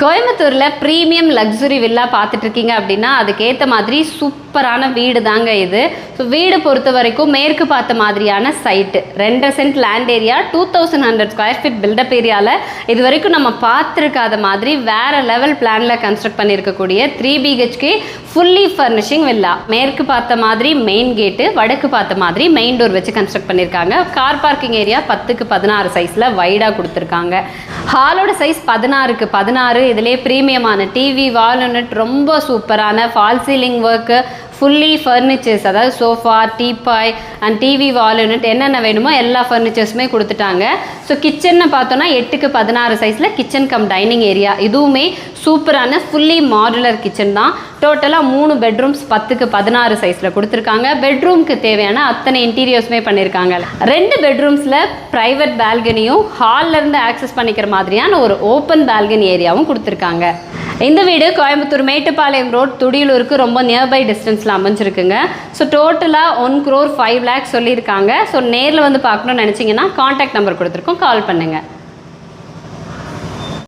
கோயம்புத்தூரில் premium luxury villa பார்த்துட்ருக்கீங்க அப்படின்னா அதுக்கேற்ற மாதிரி சூப்பரான வீடு தாங்க இது. ஸோ வீடு பொறுத்த வரைக்கும் மேற்கு பார்த்த மாதிரியான site 2.5 cent land area 2100 square feet built up ஏரியாவில் இது வரைக்கும் நம்ம பார்த்துருக்காத மாதிரி வேறு லெவல் பிளானில் கன்ஸ்ட்ரக்ட் பண்ணியிருக்கக்கூடிய 3 BHK ஃபுல்லி ஃபர்னிஷிங் வில்லா. மேற்கு பார்த்த மாதிரி மெயின் கேட்டு, வடக்கு பார்த்த மாதிரி மெயின் டோர் வச்சு கன்ஸ்ட்ரக்ட் பண்ணியிருக்காங்க. கார் பார்க்கிங் ஏரியா 10க்கு 16 சைஸில் வைடாக கொடுத்துருக்காங்க. ஹாலோட சைஸ் 16க்கு 16. இதிலே ப்ரீமியமான டிவி, வால் யூனிட், ரொம்ப சூப்பரான fall ceiling work, fully furnitures, அதாவது sofa, teapoy and TV, wall unit என்னென்ன வேணுமோ எல்லா ஃபர்னிச்சர்ஸுமே கொடுத்துட்டாங்க. ஸோ கிச்சன்னு பார்த்தோன்னா 8க்கு 16 சைஸில் கிச்சன் கம் டைனிங் ஏரியா. இதுவுமே சூப்பரான ஃபுல்லி மாடுலர் கிச்சன் தான். டோட்டலாக 3 பெட்ரூம்ஸ் 10க்கு 16 சைஸில் கொடுத்துருக்காங்க. பெட்ரூம்க்கு தேவையான அத்தனை இன்டீரியர்ஸுமே பண்ணியிருக்காங்க. 2 பெட்ரூம்ஸில் ப்ரைவேட் பால்கனியும் ஹால்லேருந்து ஆக்சஸ் பண்ணிக்கிற மாதிரியான ஒரு ஓப்பன் பால்கனி ஏரியாவும் கொடுத்துருக்காங்க. இந்த வீடு கோயம்புத்தூர் மேட்டுப்பாளையம் ரோட் துடியலூருக்கு ரொம்ப நியர்பை டிஸ்டன்ஸில் அமைஞ்சிருக்குங்க. ஸோ டோட்டலாக 1 crore 5 lakhs சொல்லியிருக்காங்க. ஸோ நேரில் வந்து பார்க்கணும்னு நினச்சிங்கன்னா கான்டாக்ட் நம்பர் கொடுத்துருக்கோம், கால் பண்ணுங்கள்.